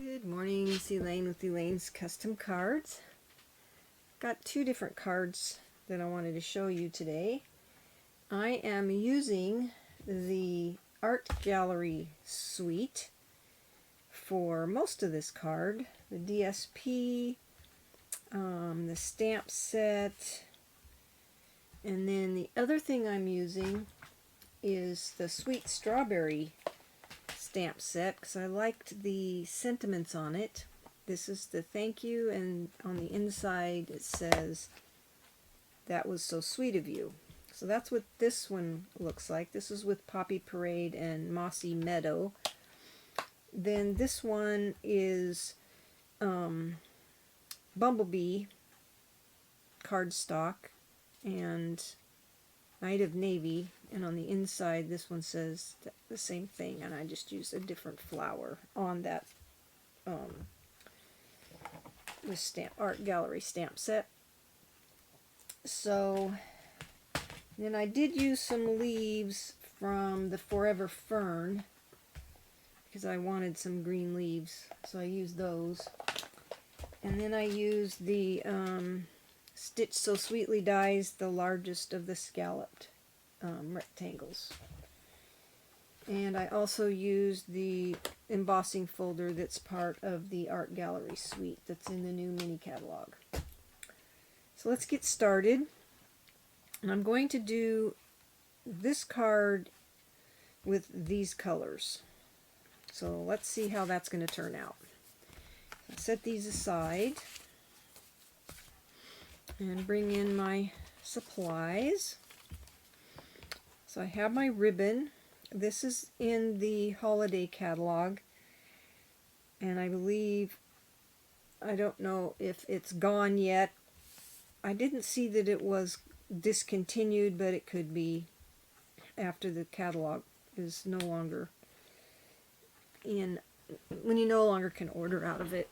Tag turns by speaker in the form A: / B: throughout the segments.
A: Good morning, it's Elaine with Elaine's Custom Cards. Got two different cards that I wanted to show you today. I am using the Art Gallery suite for most of this card. The DSP, the stamp set, and then the other thing I'm using is the Sweet Strawberry stamp set because I liked the sentiments on it. This is the thank you, and on the inside it says, "That was so sweet of you." So that's what this one looks like. This is with Poppy Parade and Mossy Meadow. Then this one is Bumblebee cardstock and Night of Navy, and on the inside this one says the same thing, and I just used a different flower on that the stamp Art Gallery stamp set. So then I did use some leaves from the Forever Fern because I wanted some green leaves, so I used those. And then I used the Stitch So Sweetly dies, the largest of the scalloped rectangles. And I also used the embossing folder that's part of the Art Gallery suite that's in the new mini catalog. So let's get started. And I'm going to do this card with these colors. So let's see how that's going to turn out. I'll set these aside and bring in my supplies. So I have my ribbon. This is in the holiday catalog, and I believe, I don't know if it's gone yet. I didn't see that it was discontinued, but it could be after the catalog is no longer in, when you no longer can order out of it.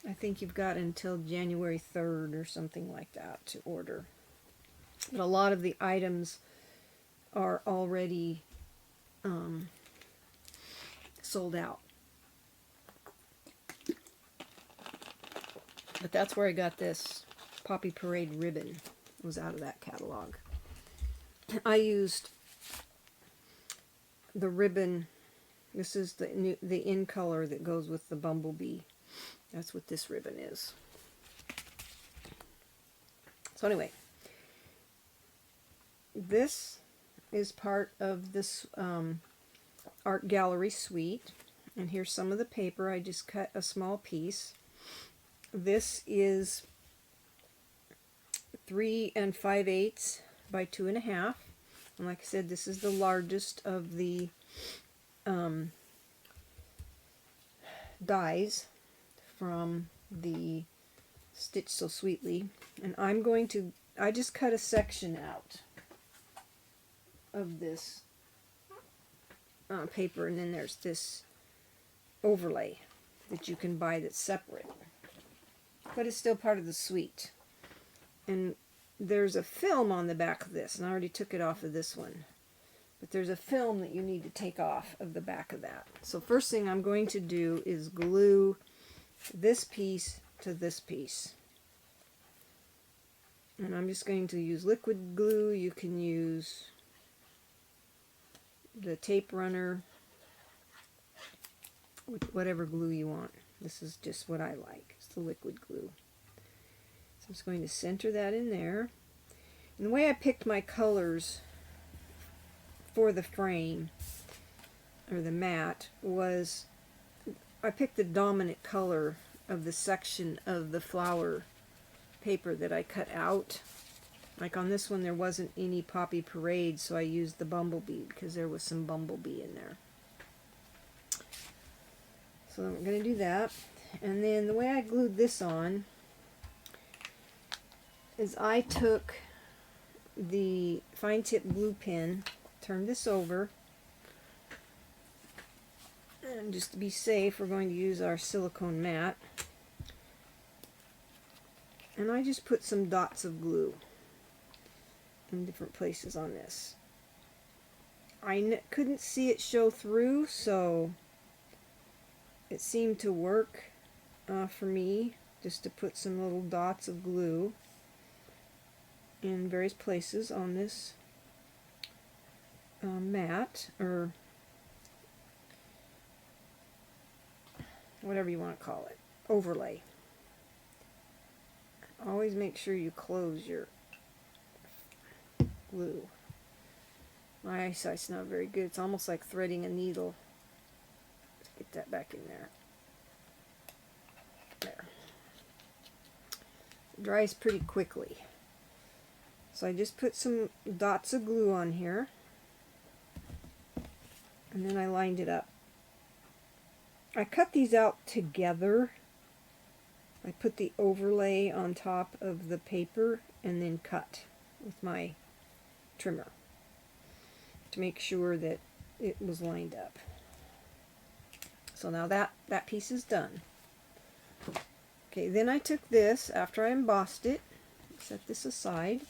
A: I think you've got until January 3rd or something like that to order. But a lot of the items are already sold out. But that's where I got this Poppy Parade ribbon. It was out of that catalog. I used the ribbon. This is the in color that goes with the Bumblebee. That's what this ribbon is. So anyway, this is part of this Art Gallery suite, and here's some of the paper. I just cut a small piece. This is 3 5/8 by 2.5, and like I said, this is the largest of the dies from the Stitch So Sweetly, and I just cut a section out of this paper, and then there's this overlay that you can buy that's separate, but it's still part of the suite. And there's a film on the back of this, and I already took it off of this one, but there's a film that you need to take off of the back of that. So first thing I'm going to do is glue this piece to this piece, and I'm just going to use liquid glue. You can use the tape runner, whatever glue you want. This is just what I like. It's the liquid glue. So I'm just going to center that in there. And the way I picked my colors for the frame, or the mat, was I picked the dominant color of the section of the flower paper that I cut out. Like on this one there wasn't any Poppy Parade, so I used the Bumblebee because there was some Bumblebee in there. So I'm going to do that. And then the way I glued this on is I took the fine tip glue pen, turned this over, and just to be safe we're going to use our silicone mat, and I just put some dots of glue in different places on this. I couldn't see it show through, so it seemed to work for me, just to put some little dots of glue in various places on this mat, or whatever you want to call it, overlay. Always make sure you close your glue. My eyesight's not very good. It's almost like threading a needle. Let's get that back in there. There. It dries pretty quickly. So I just put some dots of glue on here, and then I lined it up. I cut these out together. I put the overlay on top of the paper and then cut with my trimmer to make sure that it was lined up. So now that piece is done. Okay, then I took this, after I embossed it, set this aside,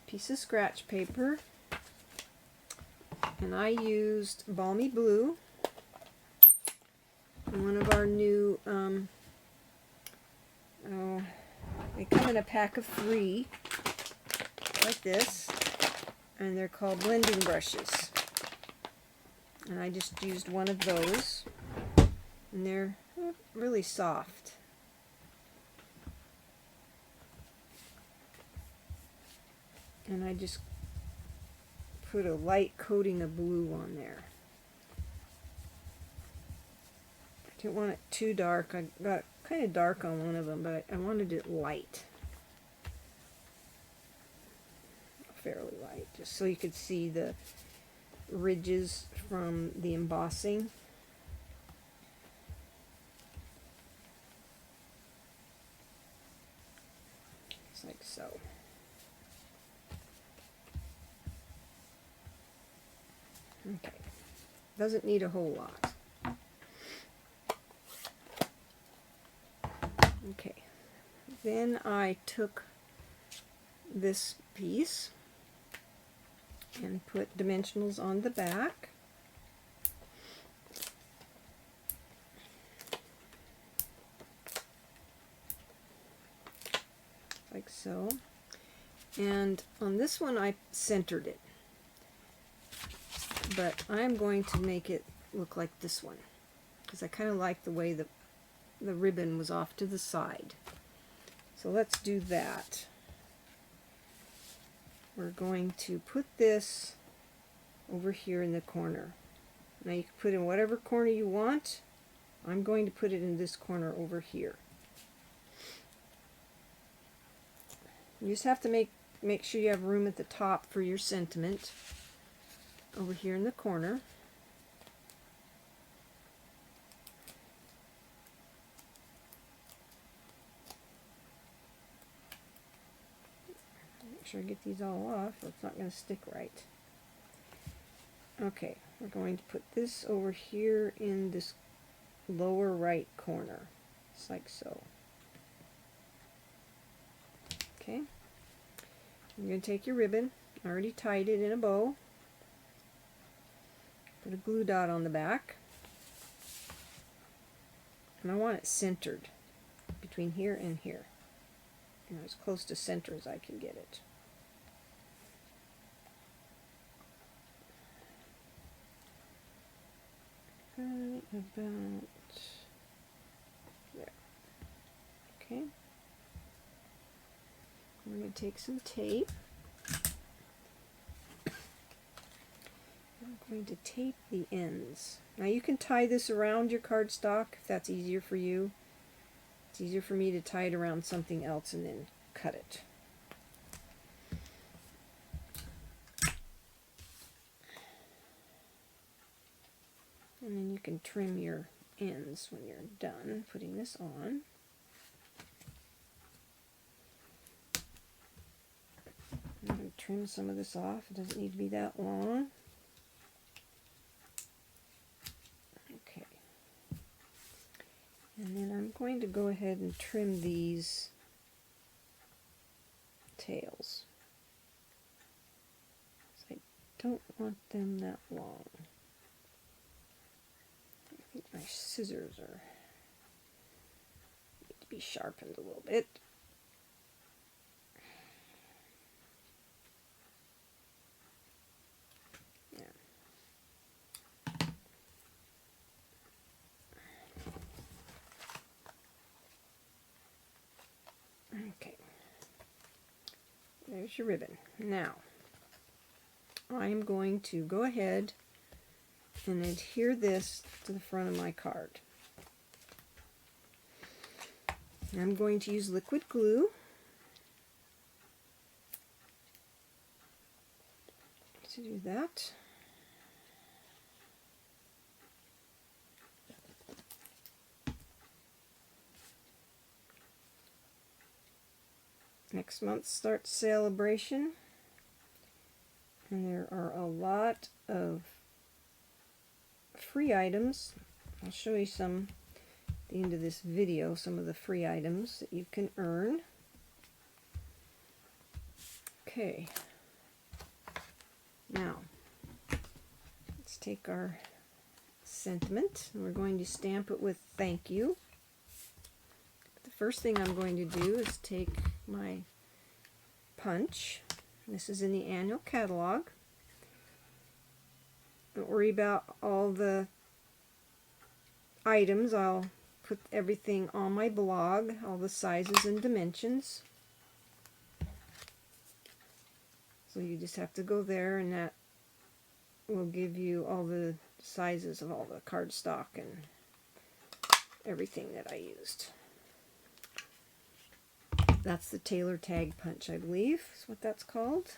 A: piece of scratch paper, and I used Balmy Blue, and one of our new, they come in a pack of 3, like this, and they're called blending brushes. And I just used one of those, and they're really soft. And I just put a light coating of blue on there. I didn't want it too dark. I got kind of dark on one of them, but I wanted it light. Fairly light, just so you could see the ridges from the embossing. Just like so. Okay, doesn't need a whole lot. Okay, then I took this piece and put dimensionals on the back. Like so. And on this one I centered it. But I'm going to make it look like this one, because I kind of like the way the ribbon was off to the side. So let's do that. We're going to put this over here in the corner. Now you can put it in whatever corner you want. I'm going to put it in this corner over here. You just have to make sure you have room at the top for your sentiment over here in the corner. Make sure I get these all off, or it's not going to stick right. Okay, we're going to put this over here in this lower right corner, just like so. Okay, you're going to take your ribbon, I already tied it in a bow, put a glue dot on the back, and I want it centered between here and here, as close to center as I can get it. Right about there. Okay. We're going to take some tape. I'm going to tape the ends. Now you can tie this around your cardstock if that's easier for you. It's easier for me to tie it around something else and then cut it. And then you can trim your ends when you're done putting this on. I'm going to trim some of this off. It doesn't need to be that long. Okay. And then I'm going to go ahead and trim these tails. I don't want them that long. I think my scissors are need to be sharpened a little bit. Okay, there's your ribbon. Now, I'm going to go ahead and adhere this to the front of my card. I'm going to use liquid glue to do that. Next month starts celebration, and there are a lot of free items. I'll show you some at the end of this video, some of the free items that you can earn. Okay, now let's take our sentiment and we're going to stamp it with thank you. The first thing I'm going to do is take my punch. This is in the annual catalog. Don't worry about all the items. I'll put everything on my blog, all the sizes and dimensions. So you just have to go there, and that will give you all the sizes of all the cardstock and everything that I used. That's the Tailor Tag Punch, I believe is what that's called.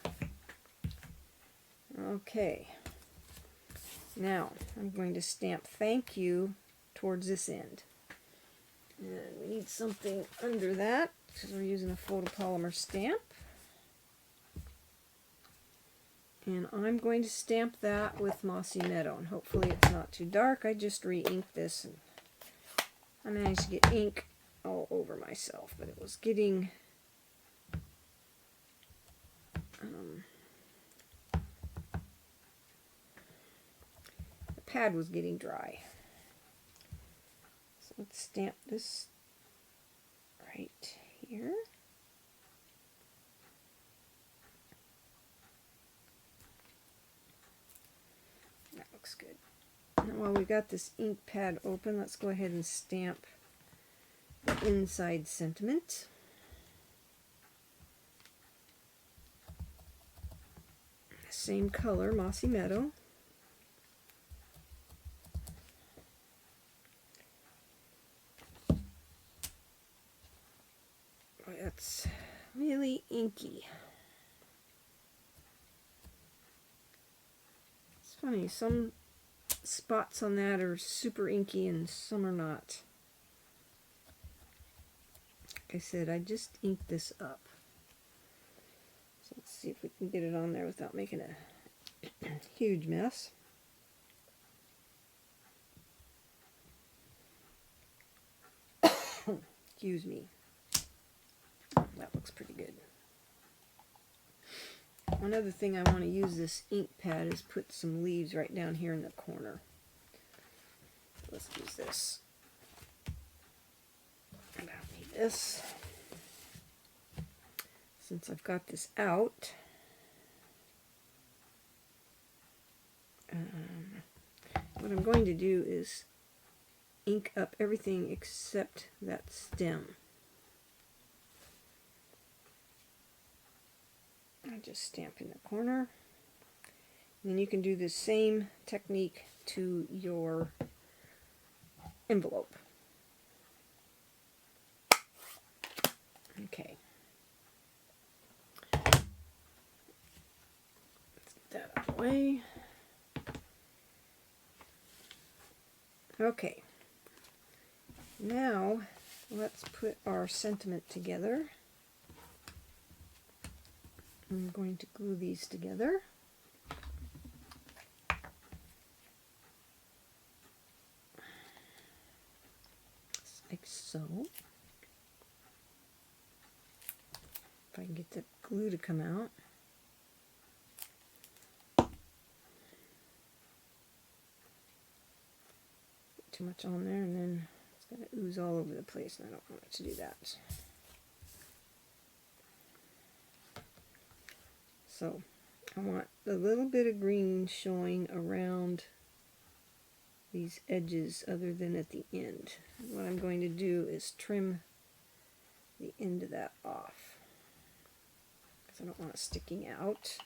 A: Okay, now I'm going to stamp thank you towards this end. And we need something under that because we're using a photopolymer stamp. And I'm going to stamp that with Mossy Meadow, and hopefully it's not too dark. I just re-inked this, and I managed to get ink all over myself, but it was getting the pad was getting dry. So let's stamp this right here. That looks good. Now, while we got this ink pad open, let's go ahead and stamp the inside sentiment. Same color, Mossy Meadow. Boy, that's really inky. It's funny, some spots on that are super inky and some are not. Like I said, I just inked this up. So let's see if we can get it on there without making a huge mess. Excuse me. That looks pretty good. One other thing I want to use this ink pad is put some leaves right down here in the corner. Let's use this. I don't need this. Since I've got this out, what I'm going to do is ink up everything except that stem. I just stamp in the corner. And then you can do the same technique to your envelope. Okay. Let's get that out of the way. Okay. Now let's put our sentiment together. I'm going to glue these together. Like so. If I can get the glue to come out. too much on there, and then it's going to ooze all over the place, and I don't want it to do that. So I want a little bit of green showing around these edges other than at the end. And what I'm going to do is trim the end of that off because I don't want it sticking out.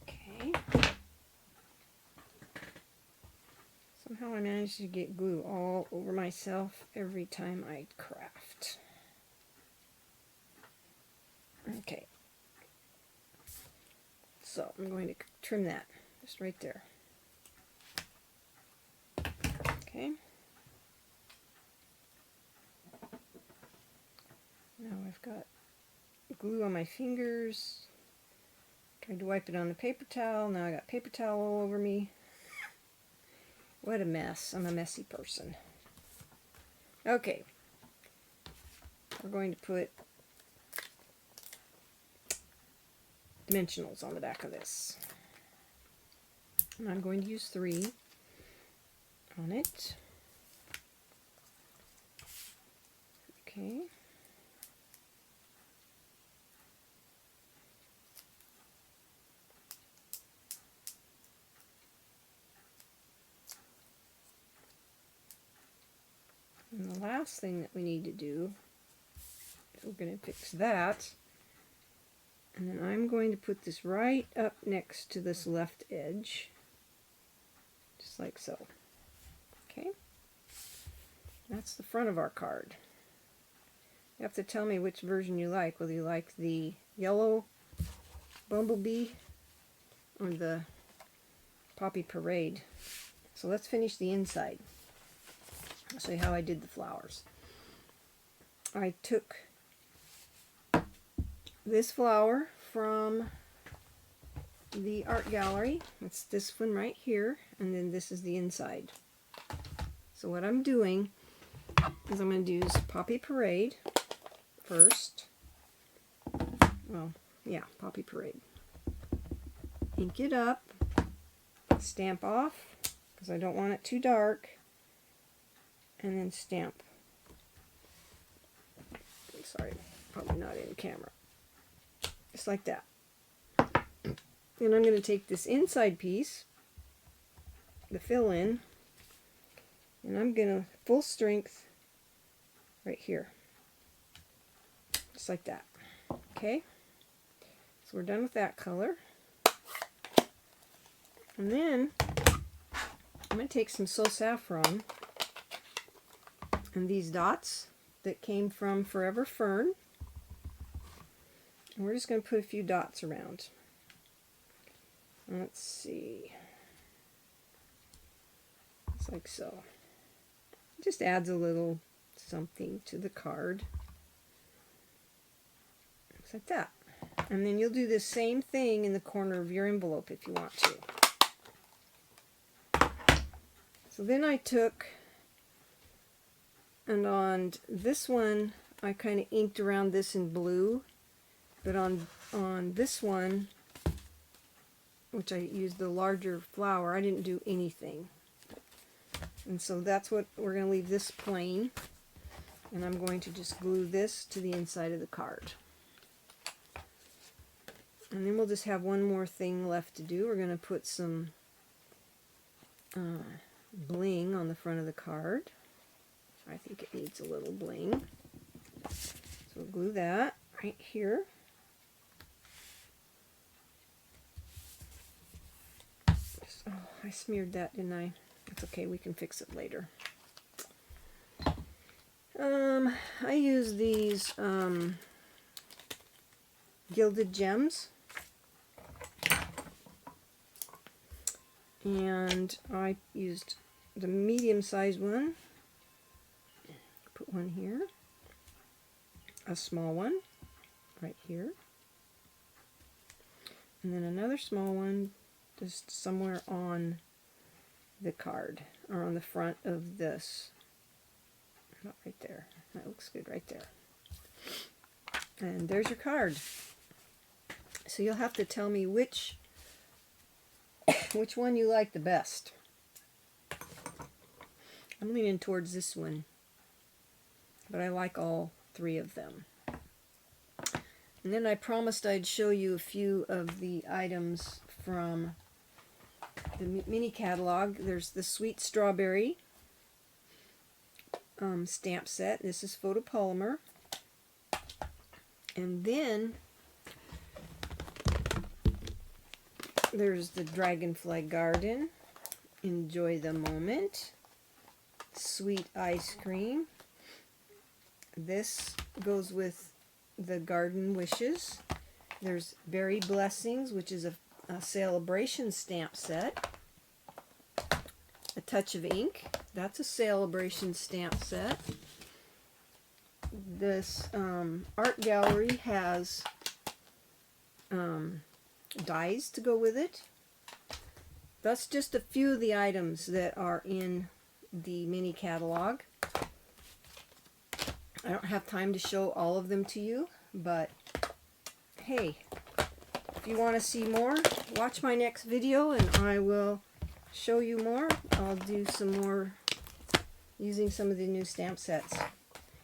A: Okay. Somehow I managed to get glue all over myself every time I craft. Okay. So I'm going to trim that just right there. Okay. Now I've got glue on my fingers. Tried to wipe it on the paper towel. Now I got paper towel all over me. What a mess. I'm a messy person. Okay. We're going to put dimensionals on the back of this. And I'm going to use 3 on it. Okay. And the last thing that we need to do is we're going to fix that. And then I'm going to put this right up next to this left edge, just like so. Okay? That's the front of our card. You have to tell me which version you like, whether you like the yellow bumblebee or the poppy parade. So let's finish the inside. I'll show you how I did the flowers. I took this flower from the art gallery. It's this one right here, and then this is the inside. So what I'm doing is I'm going to use Poppy Parade first. Well, yeah, Poppy Parade. Ink it up, stamp off, because I don't want it too dark, and then stamp. Sorry, probably not in camera. Just like that. Then I'm going to take this inside piece, the fill-in, and I'm going to full strength right here. Just like that. Okay? So we're done with that color. And then I'm going to take some So Saffron and these dots that came from Forever Fern. And we're just going to put a few dots around. Let's see. It's like so. It just adds a little something to the card. Looks like that. And then you'll do the same thing in the corner of your envelope if you want to. So then I took, and on this one I kind of inked around this in blue. But on this one, which I used the larger flower, I didn't do anything. And so that's what we're going to leave this plain. And I'm going to just glue this to the inside of the card. And then we'll just have one more thing left to do. We're going to put some bling on the front of the card. I think it needs a little bling. So we'll glue that right here. Oh, I smeared that, didn't I? It's okay, we can fix it later. I use these gilded gems. And I used the medium-sized one. Put one here. A small one right here. And then another small one just somewhere on the card, or on the front of this. Not right there. That looks good right there. And there's your card. So you'll have to tell me which one you like the best. I'm leaning towards this one, but I like all three of them. And then I promised I'd show you a few of the items from the mini catalog. There's the Sweet Strawberry stamp set. This is photopolymer. And then there's the Dragonfly Garden, Enjoy the Moment, Sweet Ice Cream. This goes with the Garden Wishes. There's Berry Blessings, which is a celebration stamp set. A Touch of Ink, that's a celebration stamp set. This art gallery has dies to go with it. That's just a few of the items that are in the mini catalog. I don't have time to show all of them to you, but hey, if you want to see more, watch my next video and I will show you more. I'll do some more using some of the new stamp sets.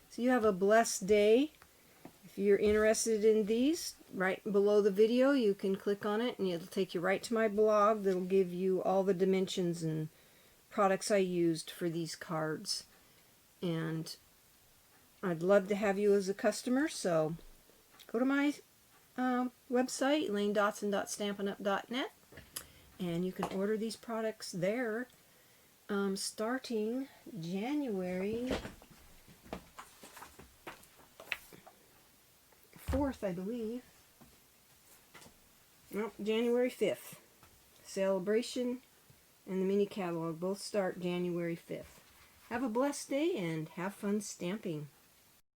A: So you have a blessed day. If you're interested in these, right below the video you can click on it and it'll take you right to my blog that'll give you all the dimensions and products I used for these cards. And I'd love to have you as a customer, so go to my website, elainescustomcards.net, and you can order these products there starting January 4th, I believe. No, January 5th. Celebration and the mini catalog both start January 5th. Have a blessed day and have fun stamping.